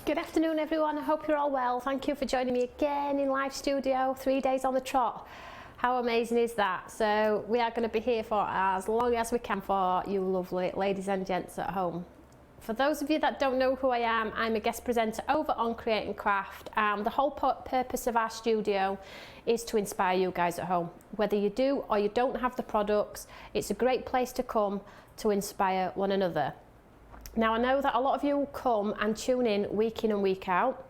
Good afternoon everyone, I hope you're all well. Thank you for joining me again in live studio, 3 days on the trot. How amazing is that? So we are going to be here for as long as we can for you lovely ladies and gents at home. For those of you that don't know who I am, I'm a guest presenter over on Create and Craft, and the whole purpose of our studio is to inspire you guys at home. Whether you do or you don't have the products, it's a great place to come to inspire one another. Now I know that a lot of you come and tune in and week out,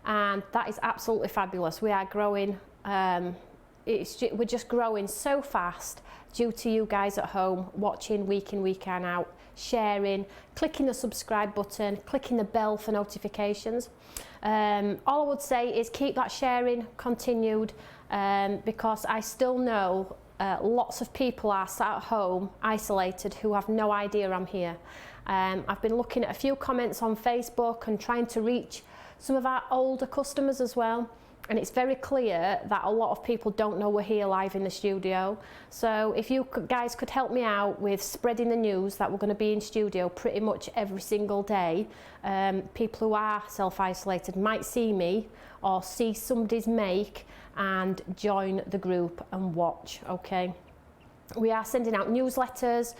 and that is absolutely fabulous. We are growing, we're just growing so fast due to you guys at home watching week in, week out, sharing, clicking the subscribe button, clicking the bell for notifications. All I would say is keep that sharing continued, because I still know lots of people are sat at home isolated who have no idea I'm here. I've been looking at a few comments on Facebook and trying to reach some of our older customers as well, and it's very clear that a lot of people don't know we're here live in the studio. So if you guys could help me out with spreading the news that we're going to be in studio pretty much every single day, people who are self-isolated might see me or see somebody's make and join the group and watch. Okay, we are sending out newsletters.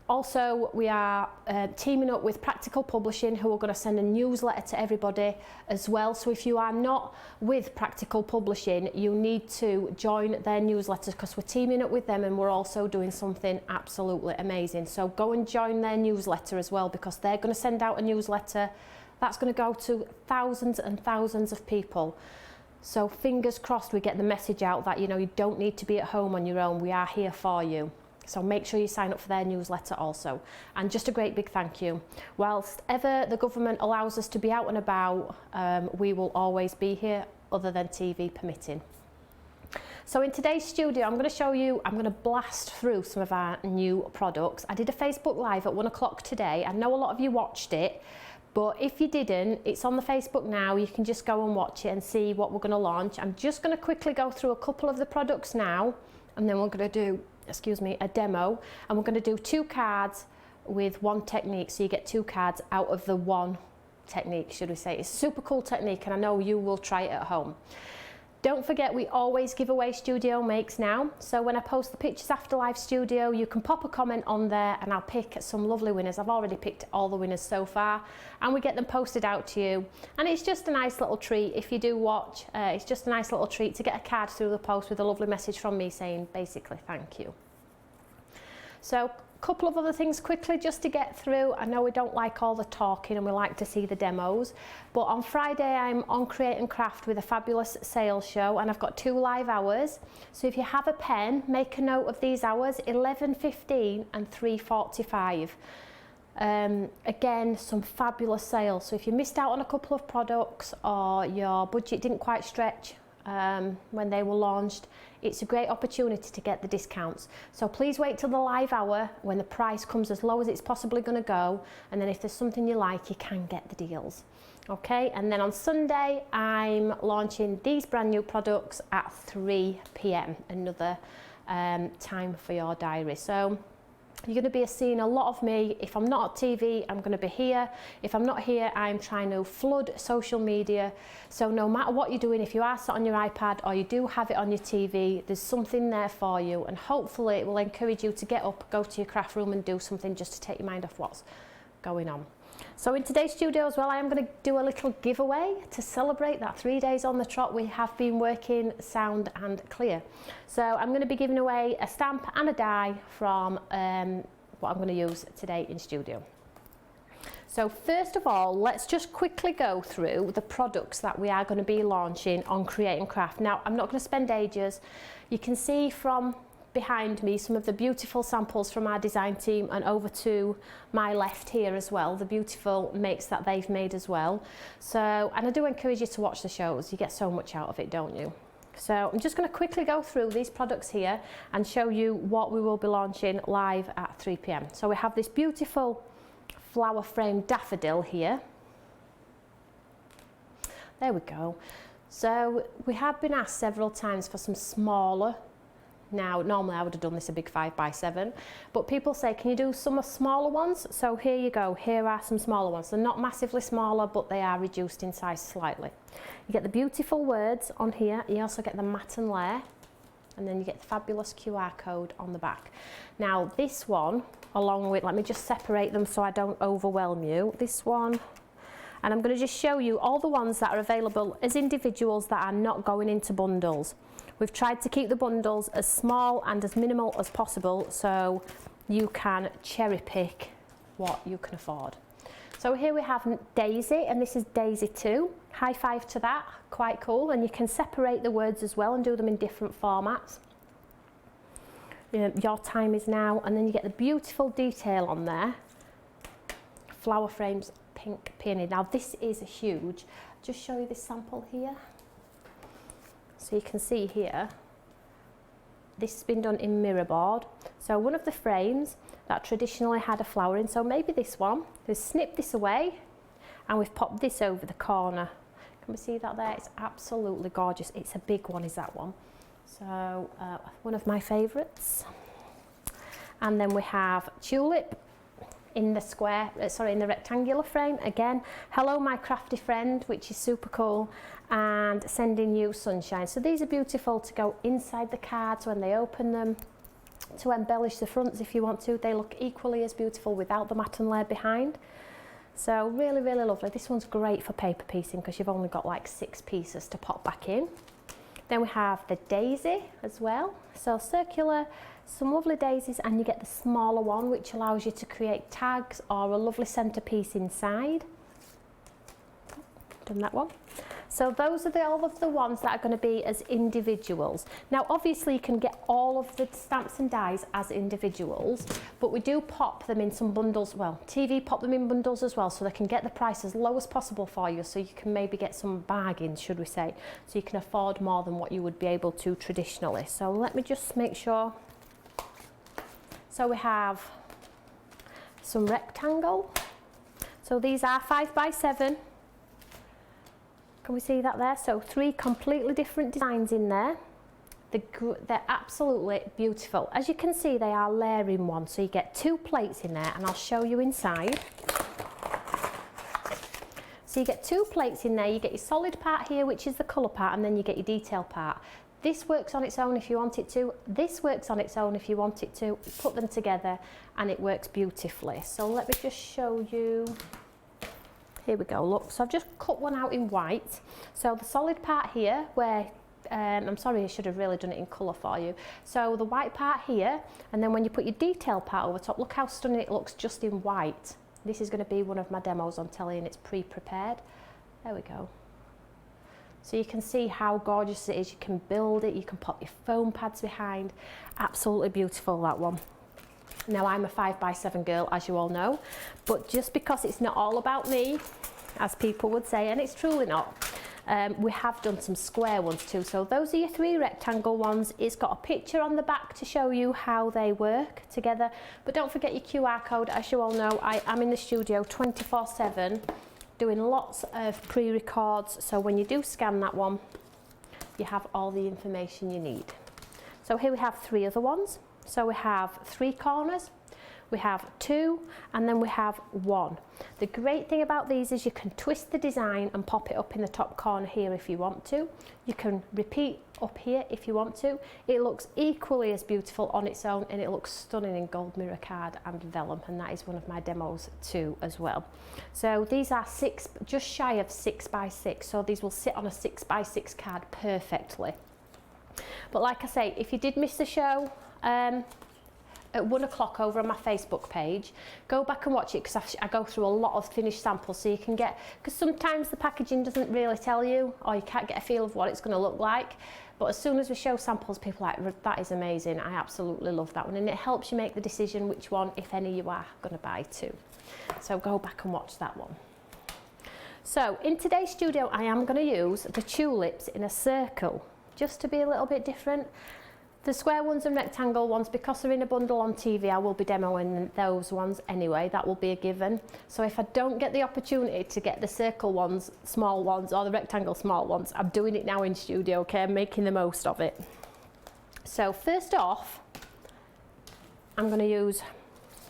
Also we are teaming up with Practical Publishing, who are going to send a newsletter to everybody as well. So if you are not with Practical Publishing, you need to join their newsletters, because we're teaming up with them and we're also doing something absolutely amazing. So go and join their newsletter as well, because they're going to send out a newsletter that's going to go to thousands and thousands of people. So fingers crossed we get the message out that, you know, you don't need to be at home on your own. We are here for you. So make sure you sign up for their newsletter also. And just a great big thank you. Whilst ever the government allows us to be out and about, we will always be here, other than TV permitting. So in today's studio, I'm going to show you, I'm going to blast through some of our new products. I did a Facebook Live at 1 o'clock today. I know a lot of you watched it, but if you didn't, it's on the Facebook now. You can just go and watch it and see what we're going to launch. I'm just going to quickly go through a couple of the products now, and then we're going to do, excuse me, a demo, and we're going to do 2 cards with 1 technique. So you get 2 cards out of the 1 technique, should we say. It's a super cool technique, and I know you will try it at home. Don't forget, we always give away studio makes now. So when I post the pictures after live studio, you can pop a comment on there and I'll pick some lovely winners. I've already picked all the winners so far, and we get them posted out to you. And it's just a nice little treat if you do watch. It's just a nice little treat to get a card through the post with a lovely message from me saying basically thank you. So a couple of other things quickly just to get through. I know we don't like all the talking and we like to see the demos, but on Friday I'm on Create and Craft with a fabulous sales show, and I've got 2 live hours. So if you have a pen, make a note of these hours: 11:15 and 3:45. Again, some fabulous sales. So if you missed out on a couple of products or your budget didn't quite stretch when they were launched, it's a great opportunity to get the discounts. So please wait till the live hour when the price comes as low as it's possibly going to go, and then if there's something you like, you can get the deals. Okay, and then on Sunday I'm launching these brand new products at 3 p.m, another time for your diary. So you're going to be seeing a lot of me. If I'm not at TV, I'm going to be here. If I'm not here, I'm trying to flood social media. So no matter what you're doing, if you are sat on your iPad or you do have it on your TV, there's something there for you, and hopefully it will encourage you to get up, go to your craft room and do something just to take your mind off what's going on. So in today's studio as well, I am going to do a little giveaway to celebrate that 3 days on the trot we have been working sound and clear. So I'm going to be giving away a stamp and a die from what I'm going to use today in studio. So first of all, let's just quickly go through the products that we are going to be launching on Create and Craft. Now, I'm not going to spend ages. You can see from behind me some of the beautiful samples from our design team, and over to my left here as well, the beautiful makes that they've made as well. So, and I do encourage you to watch the shows. You get so much out of it, don't you? So I'm just going to quickly go through these products here and show you what we will be launching live at 3 p.m. So we have this beautiful flower frame daffodil here. There we go. So we have been asked several times for some smaller Now, normally I would have done this a big 5x7, but people say, can you do some smaller ones? So here you go, here are some smaller ones. They're not massively smaller, but they are reduced in size slightly. You get the beautiful words on here, you also get the matte and layer, and then you get the fabulous QR code on the back. Now this one, along with, let me just separate them so I don't overwhelm you, this one, and I'm going to just show you all the ones that are available as individuals that are not going into bundles. We've tried to keep the bundles as small and as minimal as possible so you can cherry pick what you can afford. So here we have Daisy, and this is Daisy 2. High five to that, quite cool. And you can separate the words as well and do them in different formats. You know, your time is now, and then you get the beautiful detail on there. Flower frames, pink peony. Now this is a huge. Just show you this sample here. So you can see here, this has been done in mirror board. So one of the frames that traditionally had a flower in, so maybe this one, we've snipped this away and we've popped this over the corner. Can we see that there? It's absolutely gorgeous. It's a big one, is that one. So one of my favourites. And then we have Tulip in the square, in the rectangular frame. Again, hello my crafty friend, which is super cool, and sending you sunshine. So these are beautiful to go inside the cards when they open them, to embellish the fronts if you want to. They look equally as beautiful without the matte and layer behind. So really, really lovely. This one's great for paper piecing because you've only got like 6 pieces to pop back in. Then we have the Daisy as well. So circular, some lovely daisies, and you get the smaller one which allows you to create tags or a lovely centerpiece inside. Done that one. So those are all of the ones that are going to be as individuals. Now obviously you can get all of the stamps and dies as individuals, but we do pop them in some bundles. Well, TV pop them in bundles as well, so they can get the price as low as possible for you, so you can maybe get some bargains, should we say, so you can afford more than what you would be able to traditionally. So let me just make sure. So we have some rectangle. So these are 5x7. Can we see that there? So 3 completely different designs in there. They're absolutely beautiful. As you can see, they are layering one. So you get 2 plates in there, and I'll show you inside. So you get 2 plates in there. You get your solid part here, which is the colour part, and then you get your detail part. This works on its own if you want it to. This works on its own if you want it to. Put them together and it works beautifully. So let me just show you. Here we go, look, so I've just cut one out in white. So the solid part here, where, I'm sorry, I should have really done it in colour for you. So the white part here, and then when you put your detail part over top, look how stunning it looks just in white. This is going to be one of my demos on telly, and it's pre-prepared. There we go. So you can see how gorgeous it is. You can build it, you can pop your foam pads behind. Absolutely beautiful, that one. Now I'm a 5x7 girl, as you all know, but just because it's not all about me, as people would say, and it's truly not, we have done some square ones too. So those are your 3 rectangle ones. It's got a picture on the back to show you how they work together, but don't forget your QR code. As you all know, I am in the studio 24/7 doing lots of pre-records, so when you do scan that one, you have all the information you need. So here we have 3 other ones. So we have 3 corners, we have 2, and then we have 1. The great thing about these is you can twist the design and pop it up in the top corner here if you want to. You can repeat up here if you want to. It looks equally as beautiful on its own, and it looks stunning in gold mirror card and vellum, and that is one of my demos too as well. So these are just shy of 6x6, so these will sit on a 6x6 card perfectly. But like I say, if you did miss the show, at 1 o'clock over on my Facebook page, go back and watch it, because I go through a lot of finished samples, so you can get, because sometimes the packaging doesn't really tell you, or you can't get a feel of what it's going to look like. But as soon as we show samples, people are like, that is amazing, I absolutely love that one, and it helps you make the decision which one, if any, you are going to buy too. So go back and watch that one. So in today's studio, I am going to use the tulips in a circle, just to be a little bit different. The square ones and rectangle ones, because they're in a bundle on TV, I will be demoing those ones anyway. That will be a given. So if I don't get the opportunity to get the circle ones, small ones, or the rectangle small ones, I'm doing it now in studio, okay? I'm making the most of it. So first off, I'm going to use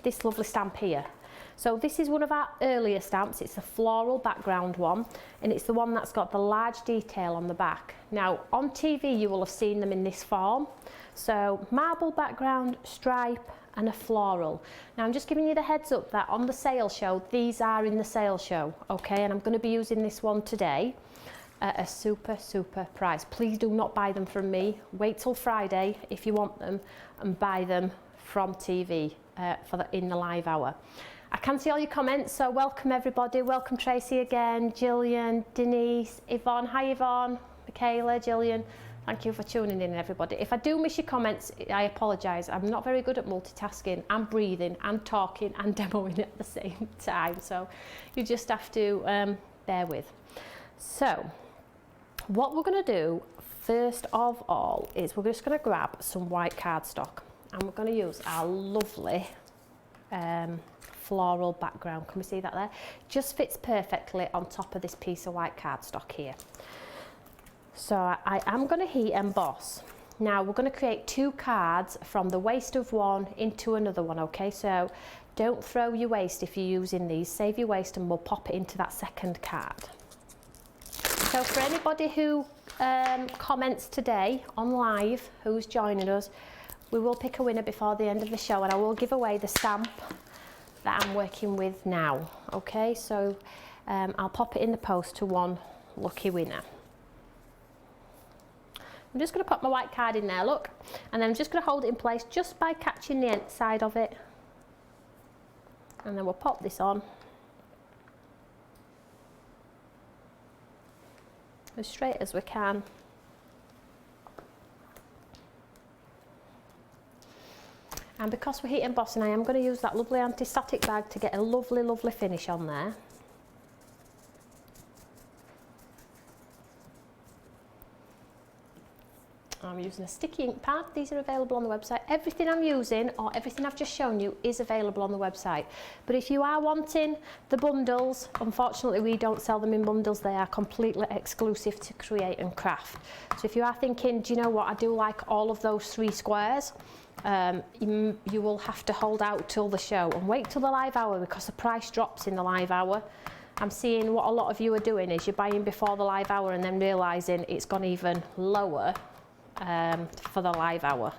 this lovely stamp here. So this is one of our earlier stamps. It's a floral background one, and it's the one that's got the large detail on the back. Now on TV you will have seen them in this form. So marble background, stripe and a floral. Now I'm just giving you the heads up that on the sale show, these are in the sale show, okay? And I'm going to be using this one today at a super price. Please do not buy them from me. Wait till Friday if you want them and buy them from TV in the live hour. I can see all your comments, so welcome everybody. Welcome Tracy again, Gillian, Denise, Yvonne. Hi Yvonne, Michaela, Gillian. Thank you for tuning in everybody. If I do miss your comments, I apologise. I'm not very good at multitasking and breathing and talking and demoing at the same time. So you just have to bear with. So what we're going to do first of all is we're just going to grab some white cardstock and we're going to use our lovely floral background. Can we see that there? Just fits perfectly on top of this piece of white cardstock here. So I am going to heat emboss. Now we're going to create 2 cards from the waste of one into another one, okay? So don't throw your waste if you're using these. Save your waste and we'll pop it into that second card. So for anybody who comments today on live, who's joining us, we will pick a winner before the end of the show, and I will give away the stamp that I'm working with now, okay? So I'll pop it in the post to one lucky winner. I'm just going to pop my white card in there, look, and then I'm just going to hold it in place just by catching the side of it, and then we'll pop this on as straight as we can. And because we're heat embossing, I am going to use that lovely anti-static bag to get a lovely finish on there. I'm using a sticky ink pad. These are available on the website. Everything I'm using, or everything I've just shown you, is available on the website. But if you are wanting the bundles, unfortunately we don't sell them in bundles. They are completely exclusive to Create and Craft. So if you are thinking, do you know what, I do like all of those 3 squares, you will have to hold out till the show and wait till the live hour, because the price drops in the live hour. I'm seeing what a lot of you are doing is you're buying before the live hour and then realising it's gone even lower for the live hour.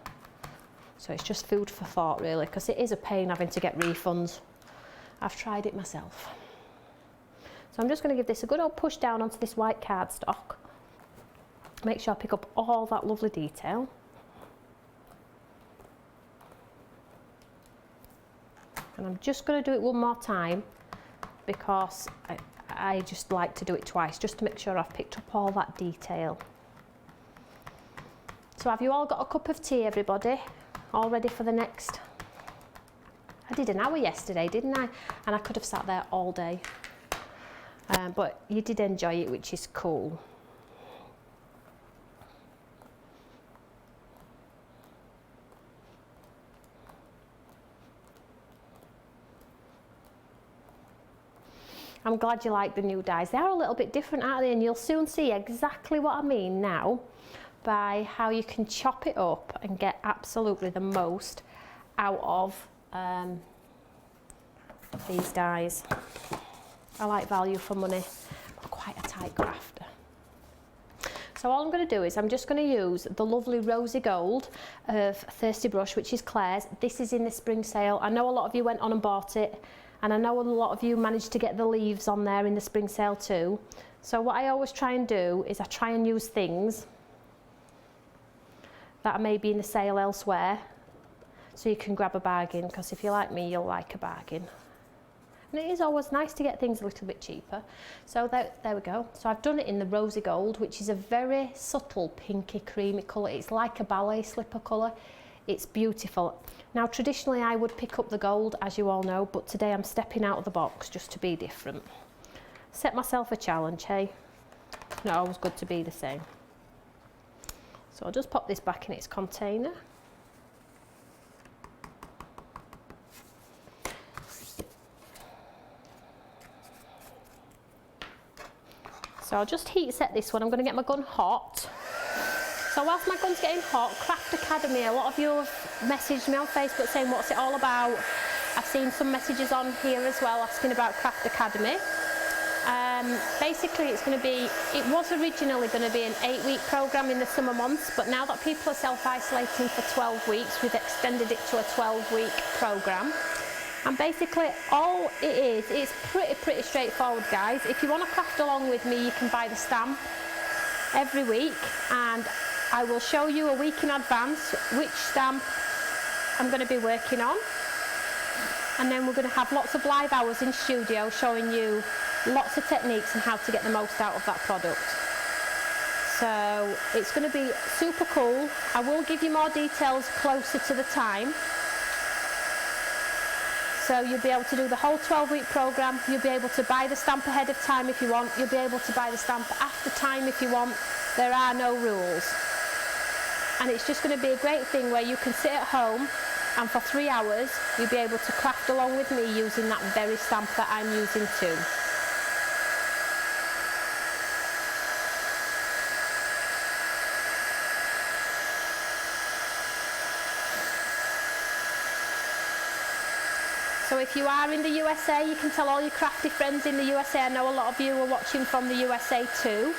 So it's just food for thought really, because it is a pain having to get refunds. I've tried it myself. So I'm just going to give this a good old push down onto this white cardstock. Make sure I pick up all that lovely detail. And I'm just going to do it one more time because I just like to do it twice just to make sure I've picked up all that detail. So have you all got a cup of tea, everybody? All ready for the next? I did an hour yesterday, didn't I? And I could have sat there all day. But you did enjoy it, which is cool. I'm glad you like the new dies. They are a little bit different, aren't they? And you'll soon see exactly what I mean now by how you can chop it up and get absolutely the most out of these dies. I like value for money. I'm quite a tight crafter. So all I'm going to do is I'm just going to use the lovely rosy gold of Thirsty Brush, which is Claire's. This is in the spring sale. I know a lot of you went on and bought it, and I know a lot of you managed to get the leaves on there in the spring sale too. So what I always try and do is I try and use things that are maybe in the sale elsewhere, so you can grab a bargain, because if you're like me, you'll like a bargain. And it is always nice to get things a little bit cheaper. So there we go. So I've done it in the rosy gold, which is a very subtle pinky creamy colour. It's like a ballet slipper colour. It's beautiful. Now traditionally I would pick up the gold, as you all know, but today I'm stepping out of the box just to be different. Set myself a challenge, hey? It's not always good to be the same. So I'll just pop this back in its container. So I'll just heat set this one. I'm going to get my gun hot So whilst my gun's getting hot, Craft Academy, a lot of you have messaged me on Facebook saying what's it all about. I've seen some messages on here as well asking about Craft Academy. Basically it's going to be, it was originally going to be an 8-week programme in the summer months, but now that people are self-isolating for 12 weeks, we've extended it to a 12-week programme. And basically all it is, it's pretty straightforward, guys. If you want to craft along with me, you can buy the stamp every week, and I will show you a week in advance which stamp I'm going to be working on. And then we're going to have lots of live hours in studio showing you lots of techniques and how to get the most out of that product. So it's going to be super cool. I will give you more details closer to the time. So you'll be able to do the whole 12-week programme. You'll be able to buy the stamp ahead of time if you want. You'll be able to buy the stamp after time if you want. There are no rules. And it's just going to be a great thing where you can sit at home and for 3 hours you'll be able to craft along with me using that very stamp that I'm using too. So if you are in the USA, you can tell all your crafty friends in the USA. I know a lot of you are watching from the USA too.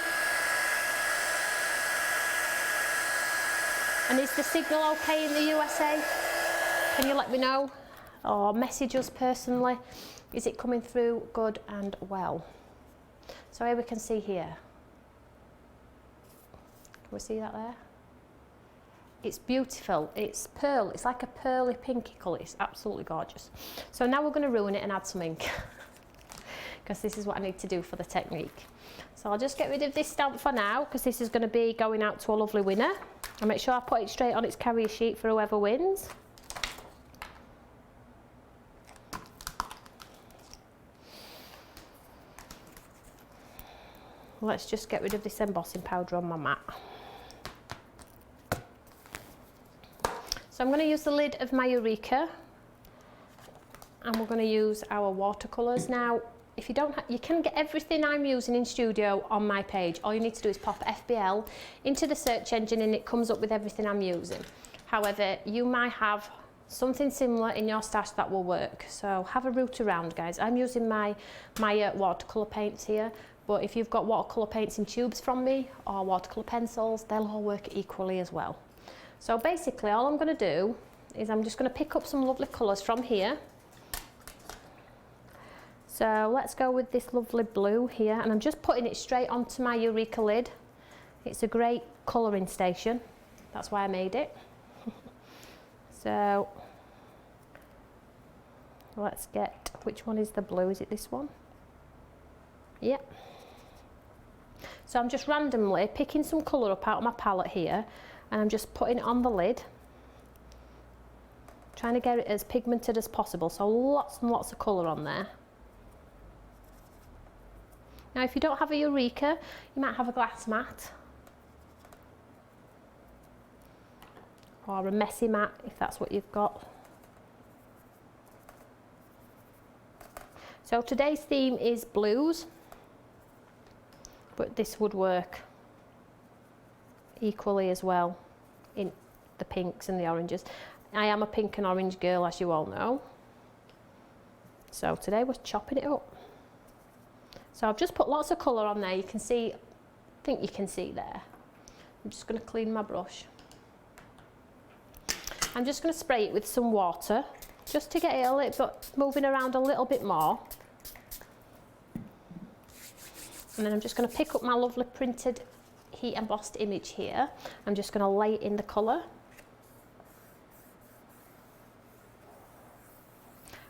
And is the signal okay in the USA? Can you let me know? Or message us personally. Is it coming through good and well? So here we can see here. Can we see that there? It's beautiful, it's pearl, it's like a pearly pinky colour, it's absolutely gorgeous. So now we're going to ruin it and add some ink, because this is what I need to do for the technique. So I'll just get rid of this stamp for now, because this is going to be going out to a lovely winner. I'll make sure I put it straight on its carrier sheet for whoever wins. Let's just get rid of this embossing powder on my mat. So I'm going to use the lid of my Eureka, and we're going to use our watercolours. Now, if you don't, you can get everything I'm using in studio on my page. All you need to do is pop FBL into the search engine and it comes up with everything I'm using. However, you might have something similar in your stash that will work. So have a root around, guys. I'm using my watercolour paints here, but if you've got watercolour paints in tubes from me or watercolour pencils, they'll all work equally as well. So basically all I'm going to do is I'm just going to pick up some lovely colours from here. So let's go with this lovely blue here, and I'm just putting it straight onto my Eureka lid. It's a great colouring station, that's why I made it. So let's get, which one is the blue? Is it this one? Yep. So I'm just randomly picking some colour up out of my palette here, and I'm just putting it on the lid, trying to get it as pigmented as possible, so lots and lots of colour on there. Now if you don't have a Eureka, you might have a glass mat or a messy mat if that's what you've got. So today's theme is blues, but this would work equally as well in the pinks and the oranges. I am a pink and orange girl, as you all know. So today we're chopping it up. So I've just put lots of colour on there. You can see, I think you can see there. I'm just going to clean my brush. I'm just going to spray it with some water just to get it a little bit moving around a little bit more. And then I'm just going to pick up my lovely printed heat embossed image here. I'm just going to lay it in the colour.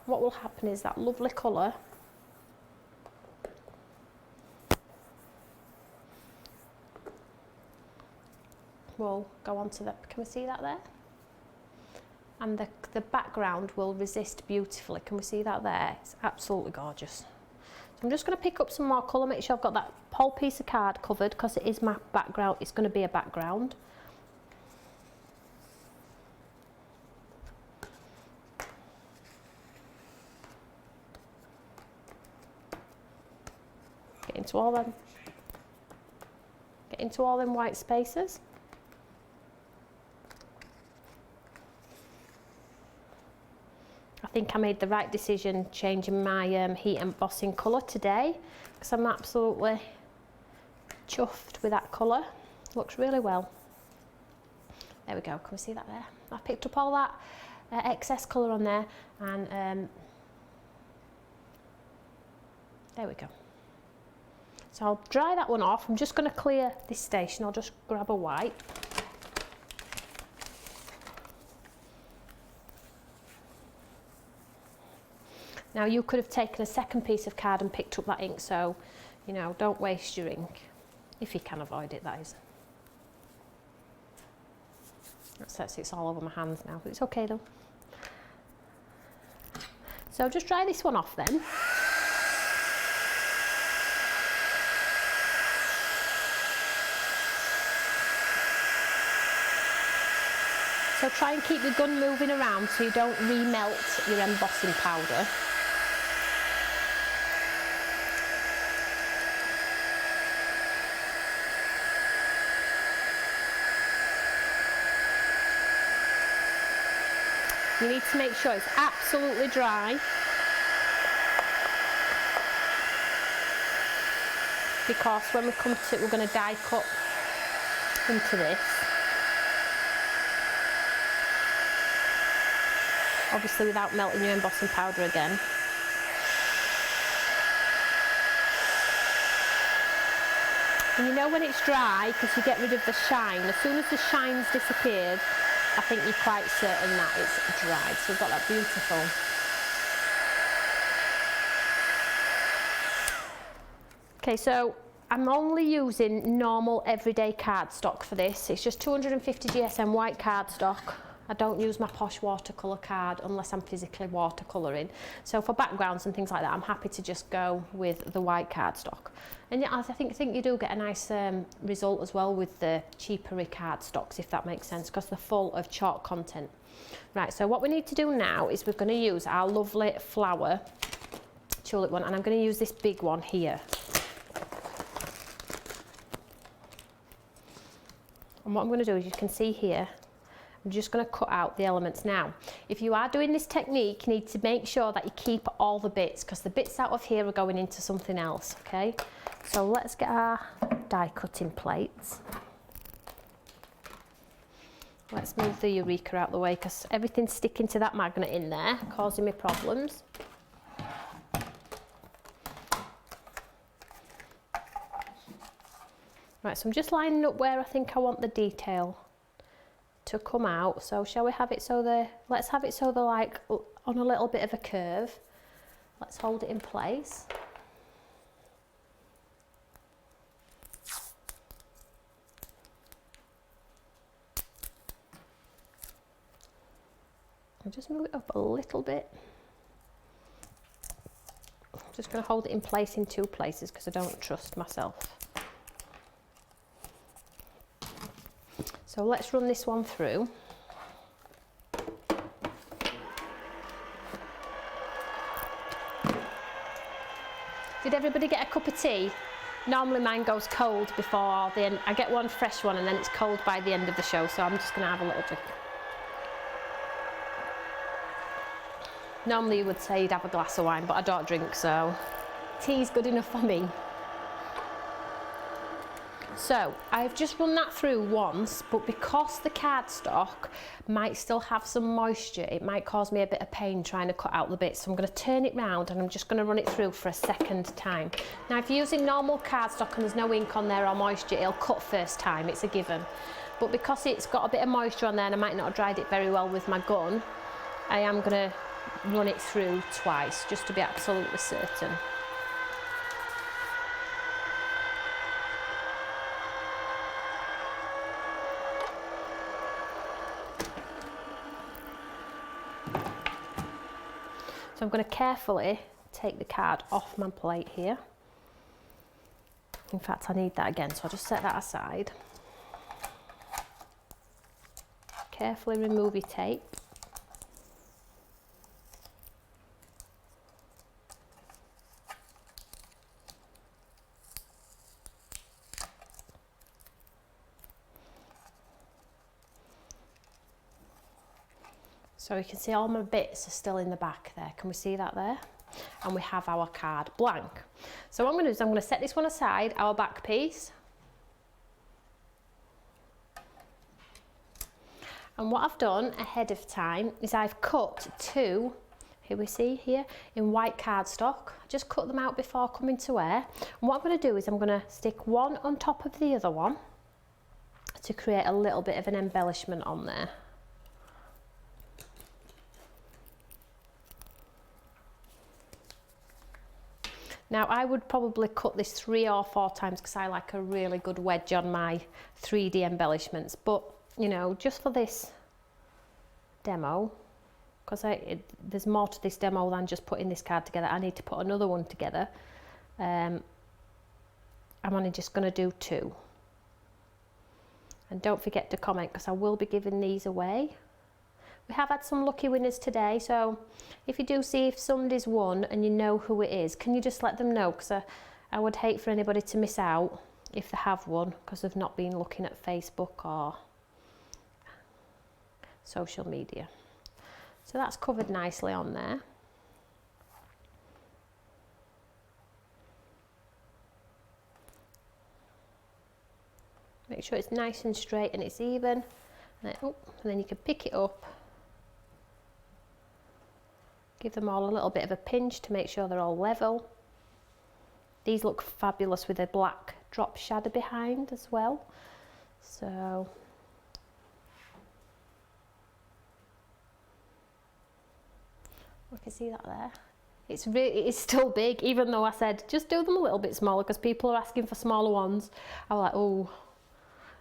What will happen is that lovely colour will go onto the, can we see that there? And the background will resist beautifully. Can we see that there? It's absolutely gorgeous. So I'm just going to pick up some more colour, make sure I've got that whole piece of card covered, because it is my background, it's going to be a background. Get into all them white spaces. think I made the right decision changing my heat embossing colour today, because I'm absolutely chuffed with that colour. Looks really well. There we go, can we see that there? I picked up all that excess colour on there, and there we go. So I'll dry that one off. I'm just going to clear this station. I'll just grab a wipe. Now you could have taken a second piece of card and picked up that ink, so you know, don't waste your ink, if you can avoid it, that is. It's all over my hands now, but it's okay though. So just dry this one off then. So try and keep the gun moving around so you don't remelt your embossing powder. You need to make sure it's absolutely dry, because when we come to it, we're going to die cut into this. Obviously without melting your embossing powder again. And you know when it's dry, because you get rid of the shine. As soon as the shine's disappeared, I think you're quite certain that it's dried. So we've got that beautiful. Okay, so I'm only using normal everyday cardstock for this. It's just 250 GSM white cardstock. I don't use my posh watercolour card unless I'm physically watercolouring. So for backgrounds and things like that, I'm happy to just go with the white cardstock. And yeah, I think you do get a nice result as well with the cheaper cardstocks, if that makes sense, because they're full of chalk content. Right, so what we need to do now is we're going to use our lovely flower tulip one, and I'm going to use this big one here. And what I'm going to do is, you can see here, I'm just going to cut out the elements now. If you are doing this technique, you need to make sure that you keep all the bits, because the bits out of here are going into something else, okay? So let's get our die cutting plates. Let's move the Eureka out the way, because everything's sticking to that magnet in there, causing me problems. Right, so I'm just lining up where I think I want the detail to come out. So shall we have it so let's have it so they're like on a little bit of a curve. Let's hold it in place. I'll just move it up a little bit. I'm just going to hold it in place in two places because I don't trust myself. So let's run this one through. Did everybody get a cup of tea? Normally mine goes cold before the end. I get one fresh one and then it's cold by the end of the show, so I'm just going to have a little drink. Normally you would say you'd have a glass of wine, but I don't drink, so tea's good enough for me. So I've just run that through once, but because the cardstock might still have some moisture, it might cause me a bit of pain trying to cut out the bits. So I'm going to turn it round and I'm just going to run it through for a second time. Now if you're using normal cardstock and there's no ink on there or moisture, it'll cut first time, it's a given. But because it's got a bit of moisture on there and I might not have dried it very well with my gun, I am going to run it through twice just to be absolutely certain. So I'm going to carefully take the card off my plate here. In fact, I need that again, so I'll just set that aside. Carefully remove your tape. So you can see all my bits are still in the back there. Can we see that there? And we have our card blank. So what I'm going to do is I'm going to set this one aside, our back piece. And what I've done ahead of time is I've cut two, here we see here, in white cardstock. I just cut them out before coming to wear. And what I'm going to do is I'm going to stick one on top of the other one to create a little bit of an embellishment on there. Now I would probably cut this 3 or 4 times because I like a really good wedge on my 3D embellishments, but you know, just for this demo, because there's more to this demo than just putting this card together, I need to put another one together. I'm only just going to do 2. And don't forget to comment because I will be giving these away. We have had some lucky winners today, so if you do see if somebody's won and you know who it is, can you just let them know, because I would hate for anybody to miss out if they have won because they've not been looking at Facebook or social media. So that's covered nicely on there. Make sure it's nice and straight and it's even, and then you can pick it up. Give them all a little bit of a pinch to make sure they're all level. These look fabulous with a black drop shadow behind as well. So I can see that there. It's still big, even though I said just do them a little bit smaller because people are asking for smaller ones. I was like, oh,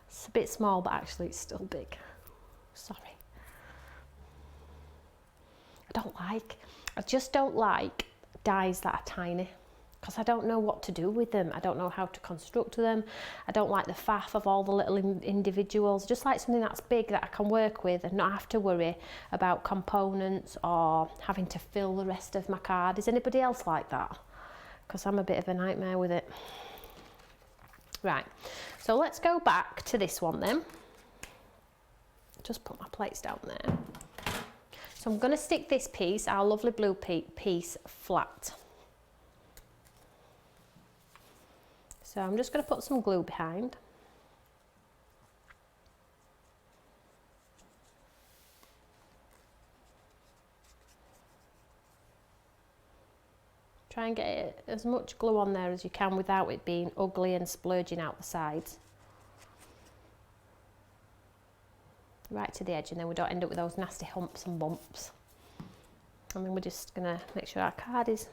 it's a bit small, but actually it's still big. Sorry. I just don't like dies that are tiny because I don't know what to do with them. I don't know how to construct them. I don't like the faff of all the little individuals. Just like something that's big that I can work with and not have to worry about components or having to fill the rest of my card. Is anybody else like that? Because I'm a bit of a nightmare with it. Right, so let's go back to this one then. Just put my plates down there. So I'm going to stick this piece, our lovely blue piece, flat. So I'm just going to put some glue behind. Try and get as much glue on there as you can without it being ugly and splurging out the sides. Right to the edge, and then we don't end up with those nasty humps and bumps. And then we're just going to make sure our card is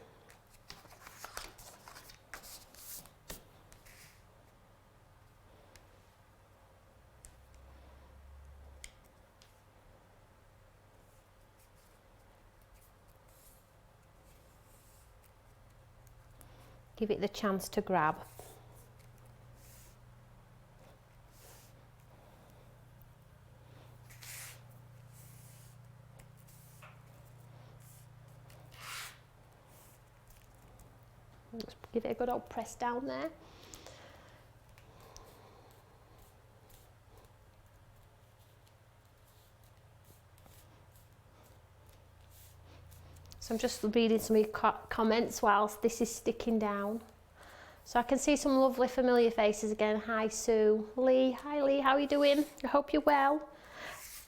give it the chance to grab. Just give it a good old press down there. So I'm just reading some of your comments whilst this is sticking down. So I can see some lovely familiar faces again. Hi Sue, Lee, hi Lee, how are you doing? I hope you're well.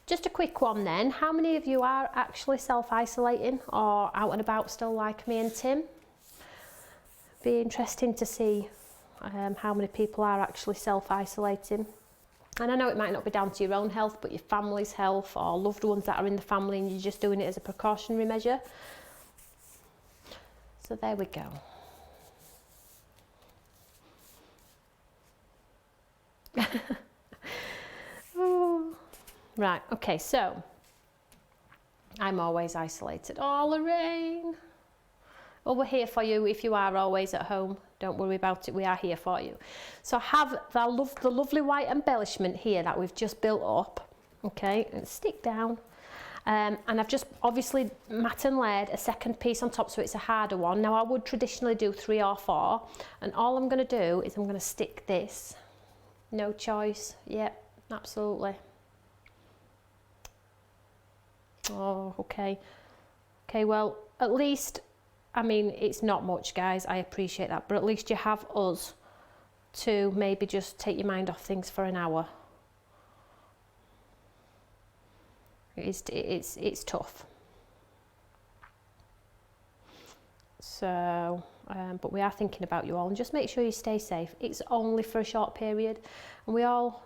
Just a quick one then, how many of you are actually self-isolating or out and about still like me and Tim? Be interesting to see how many people are actually self-isolating. And I know it might not be down to your own health, but your family's health or loved ones that are in the family and you're just doing it as a precautionary measure. So there we go. Oh. Right, okay, so I'm always isolated. Oh, Lorraine. Well, we're here for you if you are always at home. Don't worry about it, we are here for you. So I have the lovely white embellishment here that we've just built up. Okay, and stick down. And I've just obviously matte and layered a second piece on top, so it's a harder one. Now I would traditionally do 3 or 4, and all I'm going to do is I'm going to stick this. No choice. Yep, absolutely. Oh, okay. Okay, well, at least, I mean, it's not much, guys, I appreciate that, but at least you have us to maybe just take your mind off things for an hour. It's tough. So, but we are thinking about you all, and just make sure you stay safe. It's only for a short period, and we all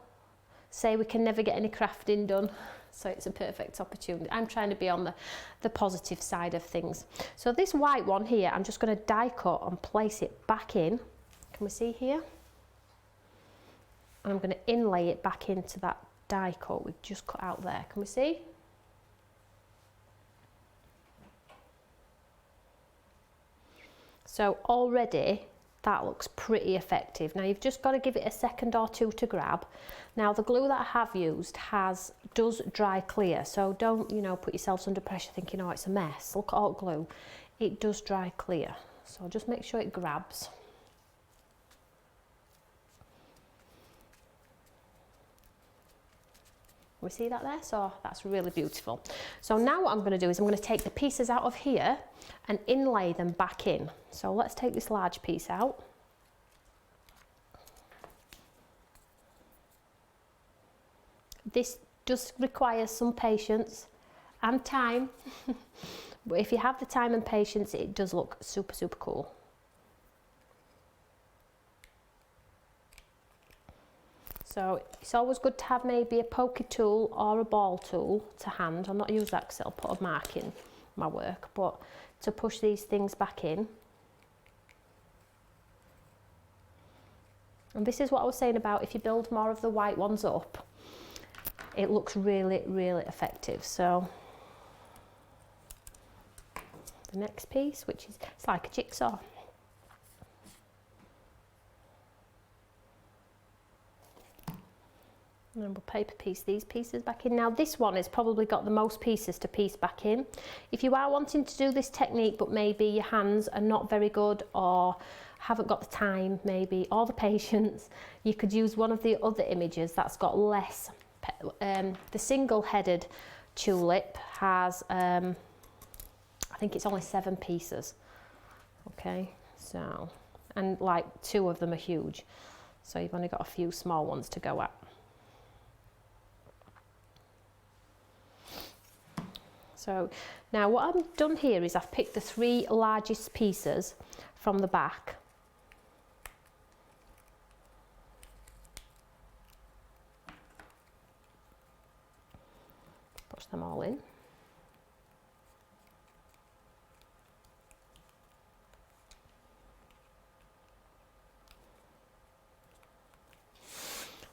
say we can never get any crafting done, so it's a perfect opportunity. I'm trying to be on the positive side of things. So this white one here, I'm just going to die cut and place it back in. Can we see here? And I'm going to inlay it back into that die cut we've just cut out there. Can we see? So already that looks pretty effective. Now you've just got to give it a second or two to grab. Now the glue that I have used does dry clear, so don't, you know, put yourselves under pressure thinking, oh, it's a mess. Look at all glue. It does dry clear, so just make sure it grabs. We see that there? So that's really beautiful. So now what I'm going to do is I'm going to take the pieces out of here and inlay them back in. So let's take this large piece out. This does require some patience and time, but if you have the time and patience, it does look super, super cool. So it's always good to have maybe a pokey tool or a ball tool to hand. I'll not use that because it'll put a mark in my work, but to push these things back in. And this is what I was saying about if you build more of the white ones up, it looks really, really effective. So the next piece, which is, it's like a jigsaw. And then we'll paper piece these pieces back in. Now this one has probably got the most pieces to piece back in. If you are wanting to do this technique but maybe your hands are not very good or haven't got the time maybe or the patience, you could use one of the other images that's got less. The single-headed tulip has, I think it's only 7 pieces. Okay, so, and like 2 of them are huge. So you've only got a few small ones to go at. So now what I've done here is I've picked the 3 largest pieces from the back. Push them all in.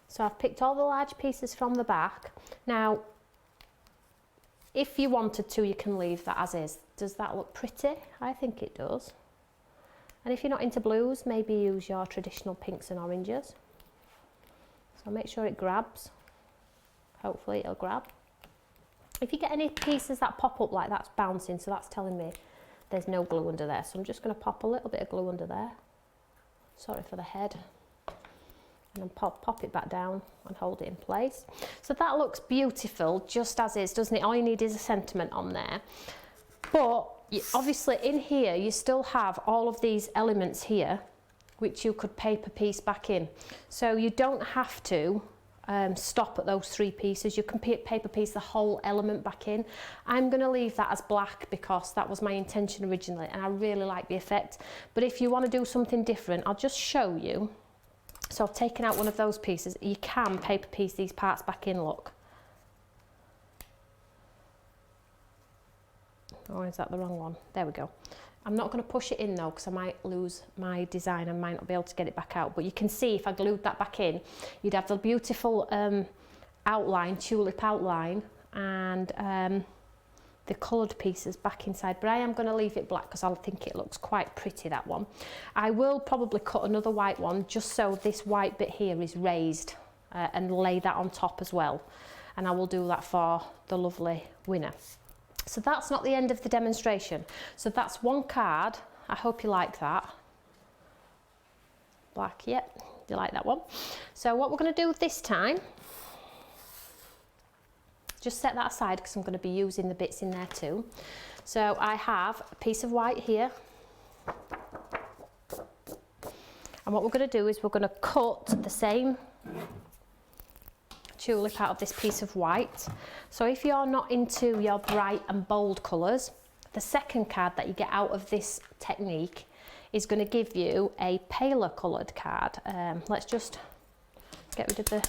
So I've picked all the large pieces from the back. Now, if you wanted to, you can leave that as is. Does that look pretty? I think it does. And if you're not into blues, maybe use your traditional pinks and oranges. So make sure it grabs. Hopefully it'll grab. If you get any pieces that pop up like that's bouncing, so that's telling me there's no glue under there. So I'm just going to pop a little bit of glue under there. Sorry for the head. And then pop it back down and hold it in place. So that looks beautiful just as is, doesn't it? All you need is a sentiment on there. But obviously in here you still have all of these elements here which you could paper piece back in. So you don't have to stop at those 3 pieces. You can paper piece the whole element back in. I'm going to leave that as black because that was my intention originally and I really like the effect. But if you want to do something different, I'll just show you. So I've taken out one of those pieces. You can paper piece these parts back in, look. Oh, is that the wrong one? There we go. I'm not going to push it in though because I might lose my design and might not be able to get it back out. But you can see if I glued that back in, you'd have the beautiful outline, tulip outline, and the coloured pieces back inside, but I am going to leave it black because I think it looks quite pretty, that one. I will probably cut another white one just so this white bit here is raised and lay that on top as well, and I will do that for the lovely winner. So that's not the end of the demonstration. So that's one card. I hope you like that. Black, yep, you like that one. So what we're going to do this time, just set that aside because I'm going to be using the bits in there too. So I have a piece of white here. And what we're going to do is we're going to cut the same tulip out of this piece of white. So if you're not into your bright and bold colours, the second card that you get out of this technique is going to give you a paler coloured card. Let's just get rid of the...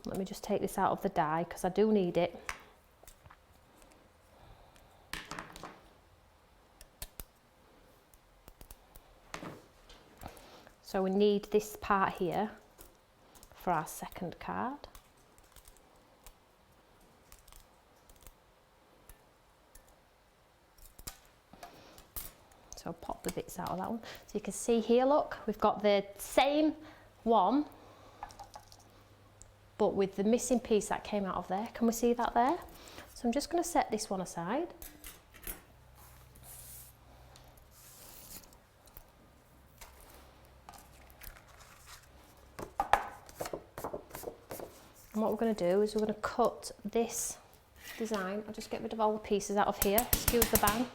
Let me just take this out of the die because I do need it. So we need this part here for our second card. So I'll pop the bits out of that one. So you can see here, look, we've got the same one, but with the missing piece that came out of there. Can we see that there? So I'm just going to set this one aside. And what we're going to do is we're going to cut this design. I'll just get rid of all the pieces out of here. Excuse the bang.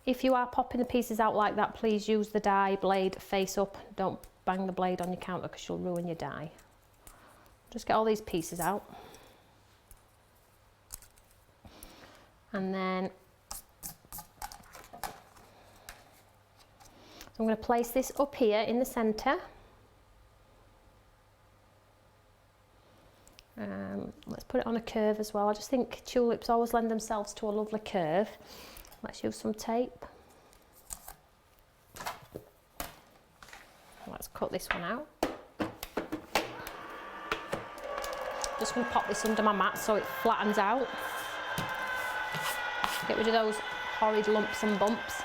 If you are popping the pieces out like that, please use the die blade face up. Don't bang the blade on your counter because you'll ruin your die. Just get all these pieces out. And then I'm going to place this up here in the centre. Let's put it on a curve as well. I just think tulips always lend themselves to a lovely curve. Let's use some tape. Let's cut this one out. Just going to pop this under my mat so it flattens out. Get rid of those horrid lumps and bumps.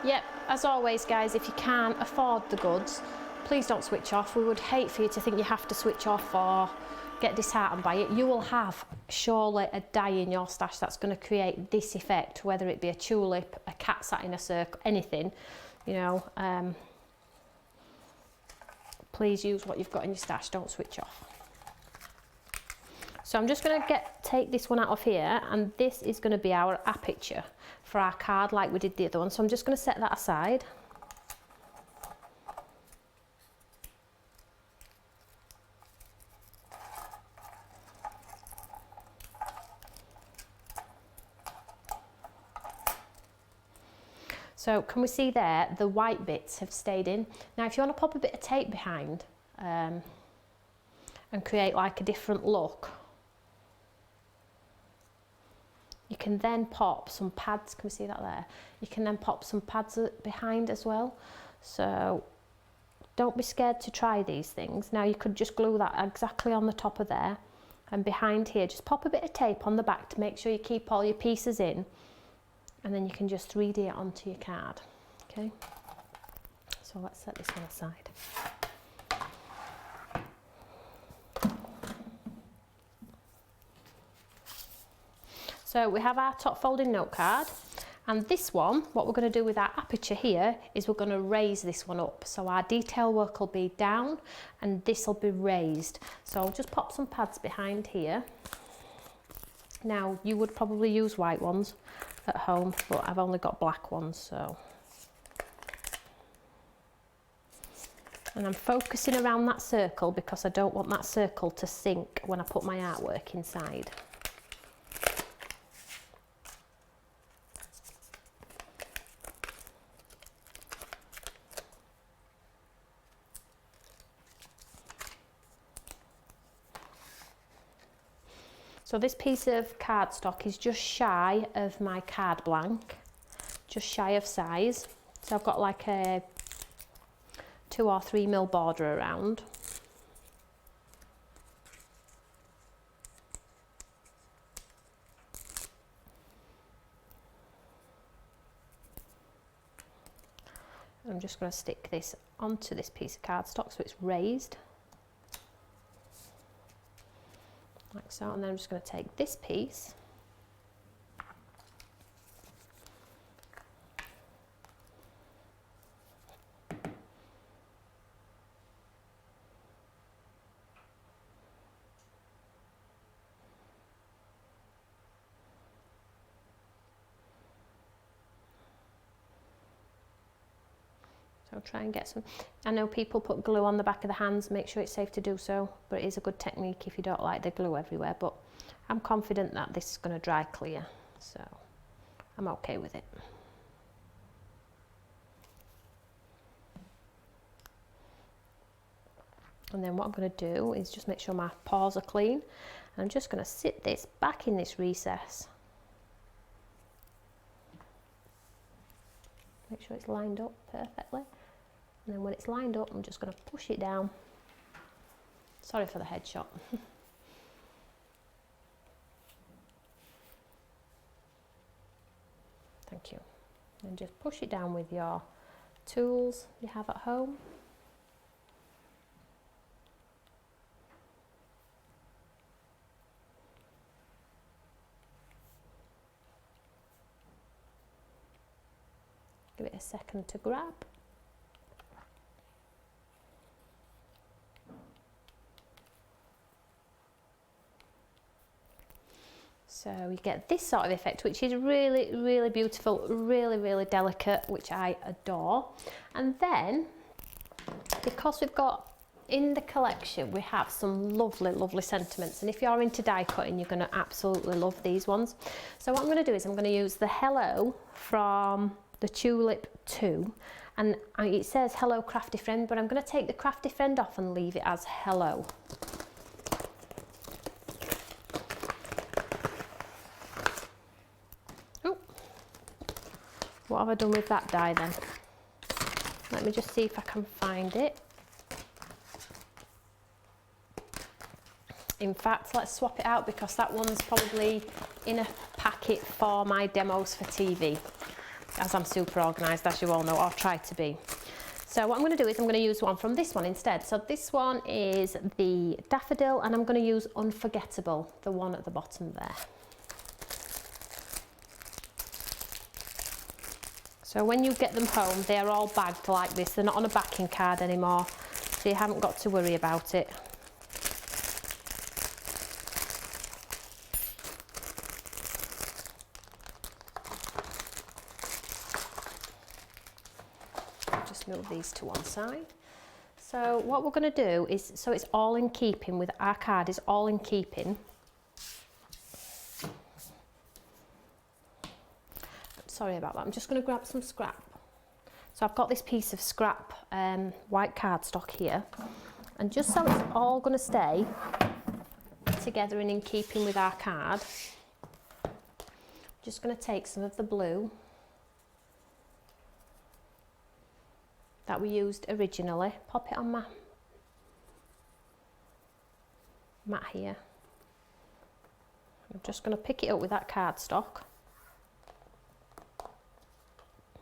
Yep, as always guys, if you can't afford the goods, please don't switch off. We would hate for you to think you have to switch off or get disheartened by it. You will have surely a die in your stash that's going to create this effect, whether it be a tulip, a cat sat in a circle, anything, you know. Please use what you've got in your stash, don't switch off. So I'm just going to take this one out of here, and this is going to be our aperture for our card like we did the other one. So I'm just going to set that aside. So can we see there, the white bits have stayed in. Now if you want to pop a bit of tape behind and create like a different look, you can then pop some pads. Can we see that there? You can then pop some pads behind as well. So don't be scared to try these things. Now you could just glue that exactly on the top of there, and behind here just pop a bit of tape on the back to make sure you keep all your pieces in, and then you can just 3D it onto your card. Okay, so let's set this one aside. So we have our top folding note card, and this one, what we're going to do with our aperture here is we're going to raise this one up. So our detail work will be down and this will be raised. So I'll just pop some pads behind here. Now you would probably use white ones at home, but I've only got black ones, so. And I'm focusing around that circle because I don't want that circle to sink when I put my artwork inside. So this piece of cardstock is just shy of my card blank, just shy of size. So I've got like a 2 or 3 mil border around. I'm just going to stick this onto this piece of cardstock so it's raised. Like so, and then I'm just going to take this piece So try and get some. I know people put glue on the back of the hands, make sure it's safe to do so, but it is a good technique if you don't like the glue everywhere. But I'm confident that this is going to dry clear, so I'm okay with it. And then what I'm going to do is just make sure my paws are clean. And I'm just going to sit this back in this recess. Make sure it's lined up perfectly. And then when it's lined up, I'm just going to push it down. Sorry for the headshot. Thank you. And just push it down with your tools you have at home. Give it a second to grab. So you get this sort of effect, which is really, really beautiful, really, really delicate, which I adore. And then, because we've got in the collection, we have some lovely, lovely sentiments. And if you're into die cutting, you're going to absolutely love these ones. So what I'm going to do is I'm going to use the Hello from the Tulip 2. And it says Hello Crafty Friend, but I'm going to take the Crafty Friend off and leave it as Hello. What have I done with that die then? Let me just see if I can find it. In fact, let's swap it out because that one's probably in a packet for my demos for TV, as I'm super organised, as you all know, or try to be. So what I'm going to do is I'm going to use one from this one instead. So this one is the Daffodil, and I'm going to use Unforgettable, the one at the bottom there. So when you get them home, they are all bagged like this. They're not on a backing card anymore, so you haven't got to worry about it. Just move these to one side. So what we're going to do is, so it's all in keeping with our card, is all in keeping. Sorry about that, I'm just going to grab some scrap. So I've got this piece of scrap white cardstock here, and just so it's all going to stay together and in keeping with our card, I'm just going to take some of the blue that we used originally, pop it on my mat here. I'm just going to pick it up with that cardstock.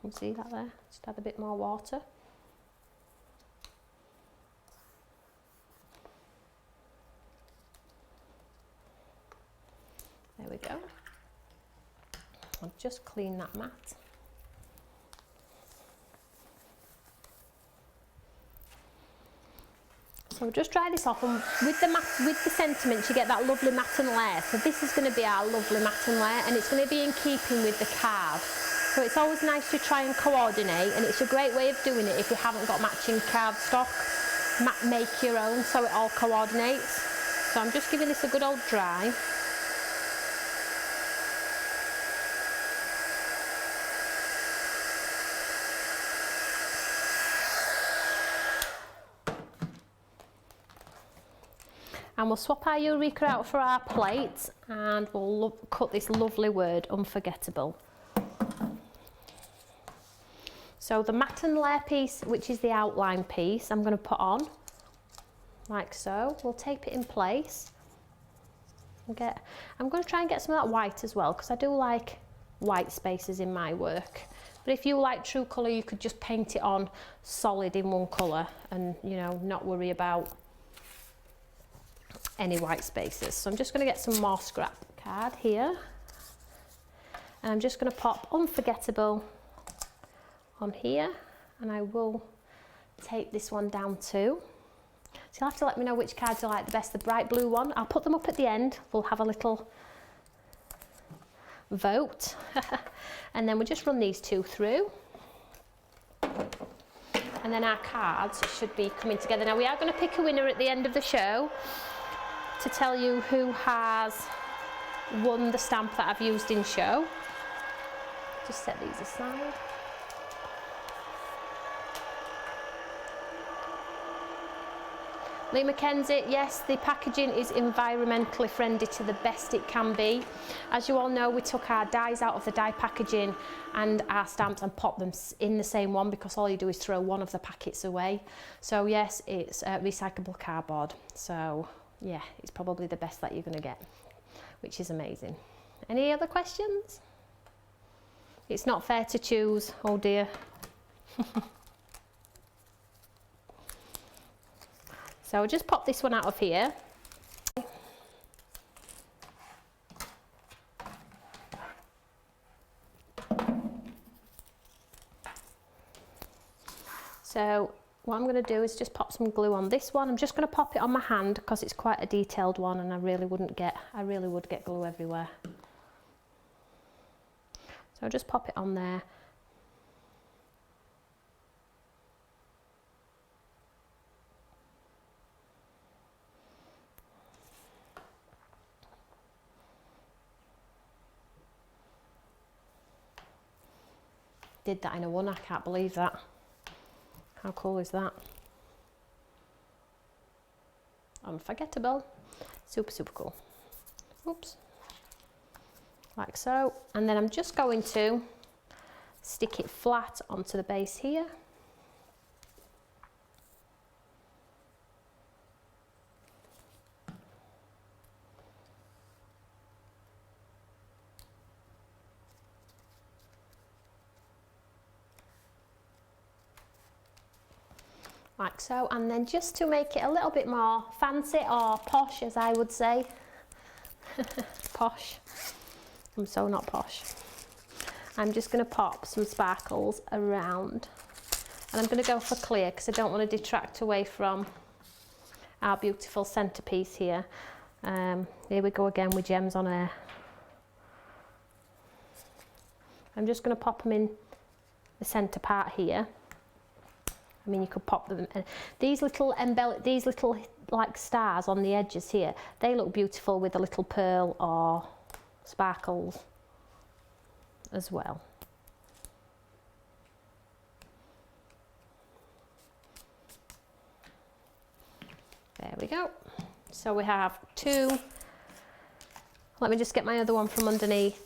You see that there? Just add a bit more water. There we go. I'll just clean that mat. So just dry this off, and with the sentiments you get that lovely matte and layer. So this is going to be our lovely matte and layer, and it's going to be in keeping with the card. So it's always nice to try and coordinate, and it's a great way of doing it if you haven't got matching cardstock. Make your own so it all coordinates. So I'm just giving this a good old dry. And we'll swap our Eureka out for our plate, and we'll cut this lovely word, Unforgettable. So the matte and layer piece, which is the outline piece, I'm going to put on, like so. We'll tape it in place. I'm going to try and get some of that white as well, because I do like white spaces in my work. But if you like true colour, you could just paint it on solid in one colour and, you know, not worry about any white spaces. So I'm just going to get some more scrap card here, and I'm just going to pop Unforgettable on here, and I will take this one down too. So you'll have to let me know which cards you like the best. The bright blue one, I'll put them up at the end. We'll have a little vote. And then we'll just run these two through. And then our cards should be coming together. Now we are going to pick a winner at the end of the show to tell you who has won the stamp that I've used in show. Just set these aside. Lee Mackenzie, yes, the packaging is environmentally friendly to the best it can be. As you all know, we took our dies out of the die packaging and our stamps and popped them in the same one, because all you do is throw one of the packets away. So yes, it's recyclable cardboard. So yeah, it's probably the best that you're going to get, which is amazing. Any other questions? It's not fair to choose, oh dear. So I'll just pop this one out of here. So what I'm going to do is just pop some glue on this one. I'm just going to pop it on my hand because it's quite a detailed one, and I really would get glue everywhere. So I'll just pop it on there. Did that in a one, I can't believe that. How cool is that? Unforgettable. Super, super cool. Oops. Like so. And then I'm just going to stick it flat onto the base here. Like so, and then just to make it a little bit more fancy or posh, as I would say. Posh. I'm so not posh. I'm just going to pop some sparkles around, and I'm going to go for clear because I don't want to detract away from our beautiful centerpiece here. Here we go again with gems on air. I'm just going to pop them in the center part here. I mean, you could pop them. These little like stars on the edges here, they look beautiful with a little pearl or sparkles as well. There we go. So we have two. Let me just get my other one from underneath.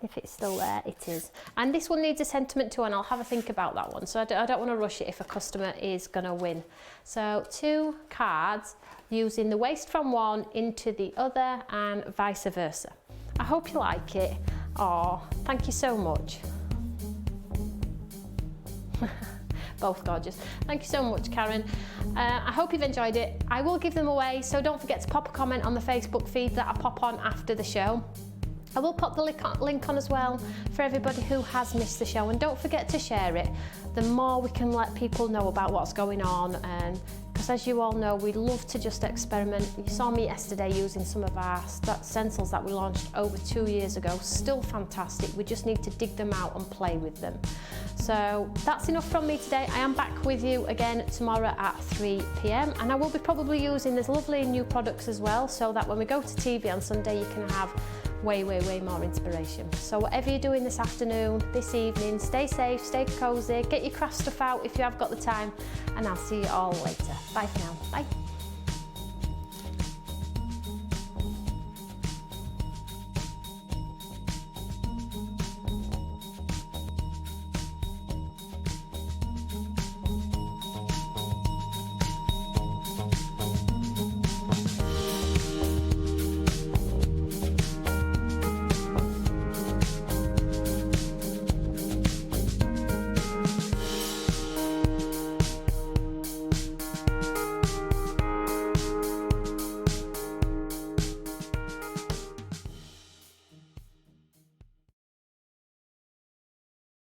If it's still there, it is. And this one needs a sentiment too, and I'll have a think about that one. So I don't want to rush it if a customer is going to win. So 2 cards using the waste from one into the other and vice versa. I hope you like it. Oh, thank you so much. Both gorgeous. Thank you so much, Karen. I hope you've enjoyed it. I will give them away, so don't forget to pop a comment on the Facebook feed that I pop on after the show. I will pop the link on as well for everybody who has missed the show, and don't forget to share it. The more we can let people know about what's going on, and because as you all know, we love to just experiment. You saw me yesterday using some of our stencils that we launched over 2 years ago. Still fantastic. We just need to dig them out and play with them. So that's enough from me today. I am back with you again tomorrow at 3 p.m. and I will be probably using these lovely new products as well, so that when we go to TV on Sunday, you can have way more inspiration. So whatever you're doing this afternoon, this evening, stay safe, stay cozy, get your craft stuff out if you have got the time, and I'll see you all later. Bye for now. Bye.